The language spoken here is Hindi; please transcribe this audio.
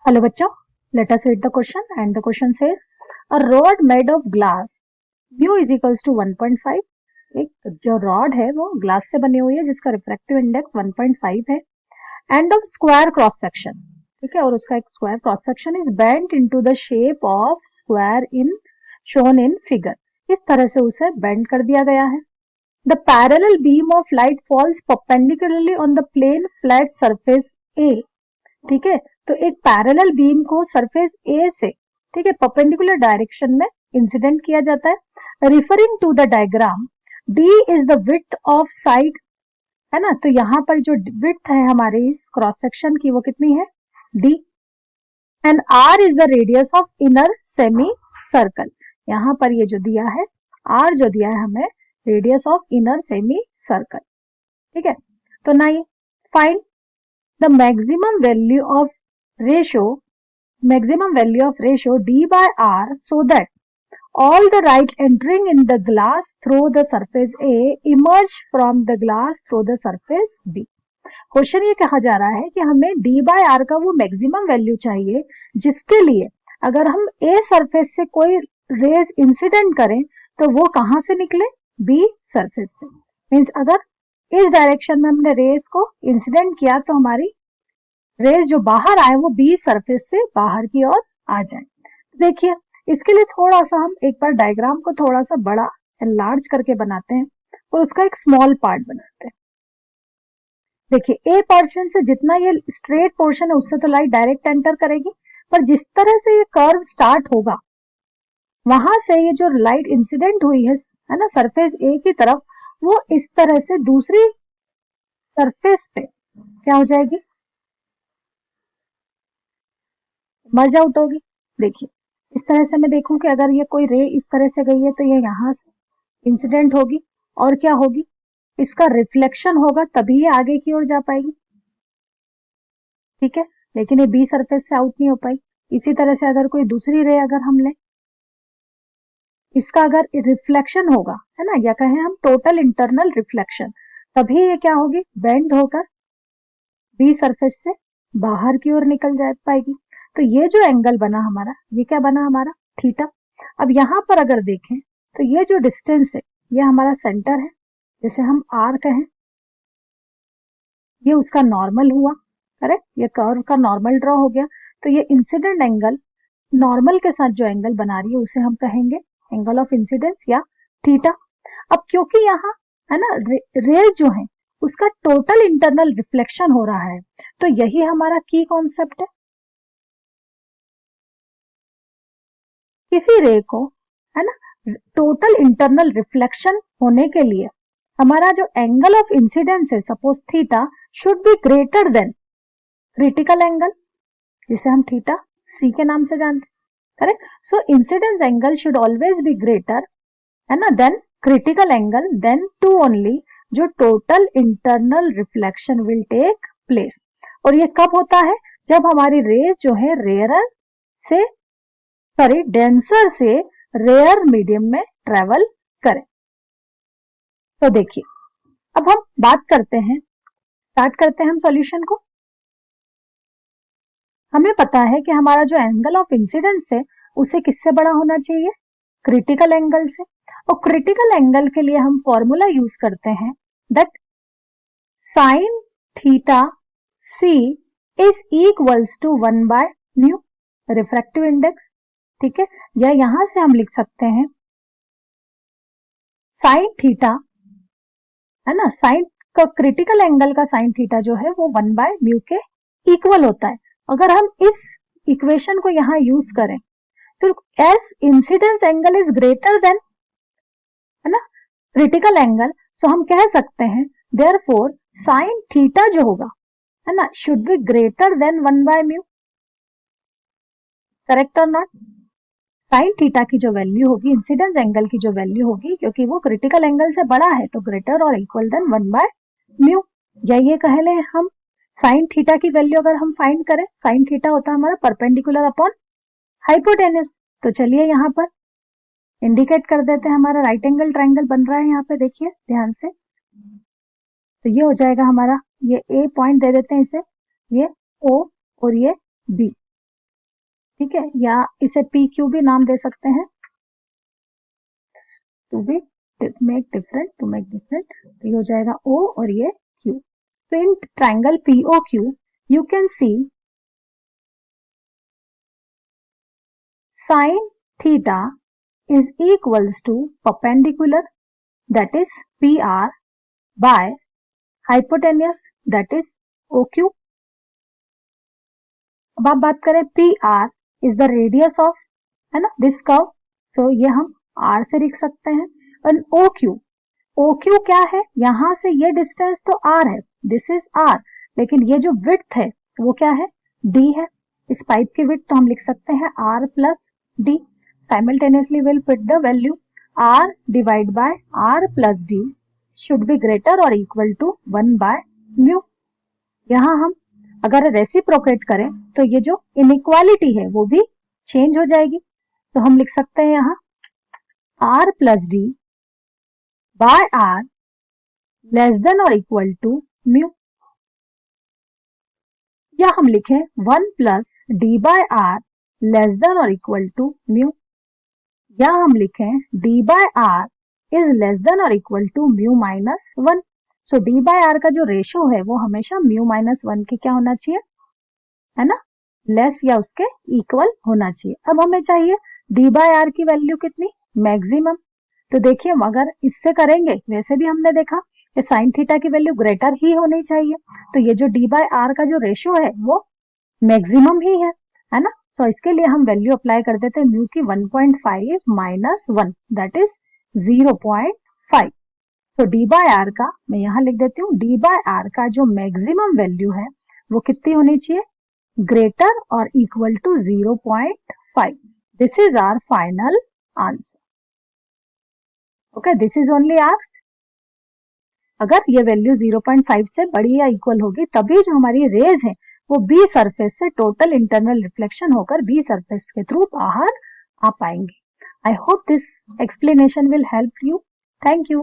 Hello बच्चों, let us read the question and the question says a rod made of glass mu is equals to 1.5. एक जो रॉड है वो ग्लास से बनी हुई है जिसका रिफ्रैक्टिव इंडेक्स 1.5 है and of square cross section, ठीक है, और उसका एक square cross section is bent into the shape of square in shown in figure. इस तरह से उसे बेंड कर दिया गया है. The parallel beam of light falls perpendicularly on the plane flat surface A. ठीक है, तो एक पैरेलल बीम को सरफेस ए से, ठीक है, परपेंडिकुलर डायरेक्शन में इंसिडेंट किया जाता है. Referring to the diagram, D is the width of side, है ना, तो यहाँ पर जो विड्थ है हमारे इस क्रॉस सेक्शन की वो कितनी है, D. And R is the radius of inner semicircle. यहाँ पर ये जो दिया है आर, जो दिया है हमें radius of inner semi circle. ठीक है, तो ना ये find the maximum value of ratio d by r so that all the light entering in the glass through the surface A emerge from the glass through the surface B. Question ये कहा जा रहा है कि हमें d by r का वो मैक्सिमम वैल्यू चाहिए जिसके लिए अगर हम A सरफेस से कोई रेज इंसिडेंट करें तो वो कहां से निकले, B सरफेस से. मींस अगर इस डायरेक्शन में हमने रेज को इंसिडेंट किया तो हमारी रेज जो बाहर आए वो बी सरफेस से बाहर की ओर आ जाए. देखिए इसके लिए थोड़ा सा हम एक बार डायग्राम को थोड़ा सा बड़ा एनलार्ज करके बनाते हैं और उसका एक स्मॉल पार्ट बनाते हैं. देखिए ए पोर्शन से जितना ये स्ट्रेट पोर्शन है उससे तो लाइट डायरेक्ट एंटर करेगी, पर जिस तरह से ये कर्व स्टार्ट होगा वहां से ये जो लाइट इंसिडेंट हुई है ना सरफेस ए की तरफ, वो इस तरह से दूसरी सरफेस पे क्या हो जाएगी, मर्ज आउट होगी. देखिए इस तरह से मैं देखूं कि अगर ये कोई रे इस तरह से गई है तो ये यहां से इंसिडेंट होगी और क्या होगी, इसका रिफ्लेक्शन होगा तभी ये आगे की ओर जा पाएगी. ठीक है, लेकिन ये बी सरफेस से आउट नहीं हो पाई. इसी तरह से अगर कोई दूसरी रे अगर हम लें, इसका अगर रिफ्लेक्शन होगा, है ना, या कहें हम टोटल इंटरनल रिफ्लेक्शन, तभी ये क्या होगी, बेंड होकर बी सरफेस से बाहर की ओर निकल जा पाएगी. तो ये जो एंगल बना हमारा, ये क्या बना हमारा, थीटा. अब यहां पर अगर देखें तो ये जो डिस्टेंस है ये हमारा सेंटर है, जैसे हम आर कहें, ये उसका नॉर्मल हुआ, करेक्ट, ये कर्व का नॉर्मल ड्रॉ हो गया. तो ये इंसिडेंट एंगल नॉर्मल के साथ जो एंगल बना रही है उसे हम कहेंगे एंगल ऑफ इंसिडेंस या थीटा. अब क्योंकि यहाँ है ना रेज जो है उसका टोटल इंटरनल रिफ्लेक्शन हो रहा है, तो यही हमारा की कॉन्सेप्ट है. किसी रे को, है ना, टोटल इंटरनल रिफ्लेक्शन होने के लिए हमारा जो एंगल ऑफ इंसिडेंस है, suppose theta, should be greater than critical angle, जिसे हम थीटा सी के नाम से जानते हैं. Correct. So incidence angle should always be greater, है ना, then critical angle, then too only जो total internal reflection will take place. और ये कब होता है, जब हमारी रेज जो है डेंसर से रेयर मीडियम में ट्रेवल करें. तो देखिए अब हम बात करते हैं, स्टार्ट करते हैं हम सॉल्यूशन को. हमें पता है कि हमारा जो एंगल ऑफ इंसिडेंस है उसे किससे बड़ा होना चाहिए, क्रिटिकल एंगल से. और क्रिटिकल एंगल के लिए हम फॉर्मूला यूज करते हैं that sine theta C is equals to 1 by mu, refractive index. ठीक है, या यहां से हम लिख सकते हैं साइन थीटा, है ना, साइन का क्रिटिकल एंगल का साइन थीटा जो है वो 1 बाय म्यू के इक्वल होता है. अगर हम इस इक्वेशन को यहां यूज करें तो S incidence angle is greater than, है ना, क्रिटिकल एंगल, सो हम कह सकते हैं देयरफॉर साइन थीटा जो होगा, है ना, should be greater then 1 by mu. Correct और नॉट. साइन थीटा की जो वैल्यू होगी, इंसिडेंस एंगल की जो वैल्यू होगी, क्योंकि वो क्रिटिकल एंगल से बड़ा है तो ग्रेटर और इक्वल देन 1 बाय म्यू. या ये कह लें हम साइन थीटा की वैल्यू अगर हम फाइंड करें, साइन थीटा होता है हमारा परपेंडिकुलर अपॉन हाइपोटेनस. तो चलिए यहाँ पर इंडिकेट कर देते हैं, हमारा राइट एंगल ट्राइंगल बन रहा है यहाँ पे, देखिए ध्यान से. तो ये हो जाएगा हमारा, ये ए पॉइंट दे देते हैं इसे, ये ओ और ये बी. ठीक है, या इसे पी क्यू भी नाम दे सकते हैं, to be make different, to make different, तो ये हो जाएगा ओ और ये क्यू। तो in triangle PO Q you can see sin theta is equals to perpendicular, that is PR, by hypotenuse, that is OQ। अब आप बात करें PR is the radius of, है ना, this curve, so ये हम R से लिख सकते हैं। और OQ क्या है, यहां से ये डिस्टेंस तो R है, दिस इज R, लेकिन ये जो विड्थ है वो क्या है, D है। इस पाइप की विड्थ तो हम लिख सकते हैं R plus D। Simultaneously will put the value R divide by R plus D should be greater और इक्वल टू 1 बाय म्यू। यहां हम अगर रेसिप्रोकेट करें तो ये जो इनइक्वालिटी है वो भी चेंज हो जाएगी, तो हम लिख सकते हैं यहाँ R plus D by R less than और इक्वल टू म्यू, या हम लिखें 1 plus D by R less than और इक्वल टू म्यू, या हम लिखें D by R is less than और equal to mu minus 1। So D by R का जो रेशियो है वो हमेशा म्यू माइनस 1 के क्या होना चाहिए, है ना, लेस या उसके इक्वल होना चाहिए। अब हमें चाहिए डी बाय आर की वैल्यू कितनी, मैक्सिमम। तो देखिए अगर इससे करेंगे, वैसे भी हमने देखा कि साइन थीटा की वैल्यू ग्रेटर ही होनी चाहिए, तो ये जो डी बाय आर का जो रेशियो है वो मैक्सिमम ही है ना। तो इसके लिए हम वैल्यू अप्लाई कर देते हैं म्यू की 1.5 माइनस 1, दैट इज 0.5। तो डी बाय आर का मैं यहां लिख देती हूँ, डी बाय आर का जो मैक्सिमम वैल्यू है वो कितनी होनी चाहिए, ग्रेटर और equal to 0.5। This is our final answer. Okay, this is only asked. अगर ये वैल्यू 0.5 से बड़ी या इक्वल होगी तभी जो हमारी रेज है वो बी सरफेस से टोटल इंटरनल रिफ्लेक्शन होकर बी सरफेस के थ्रू बाहर आ पाएंगे। I hope this explanation will help you. Thank you.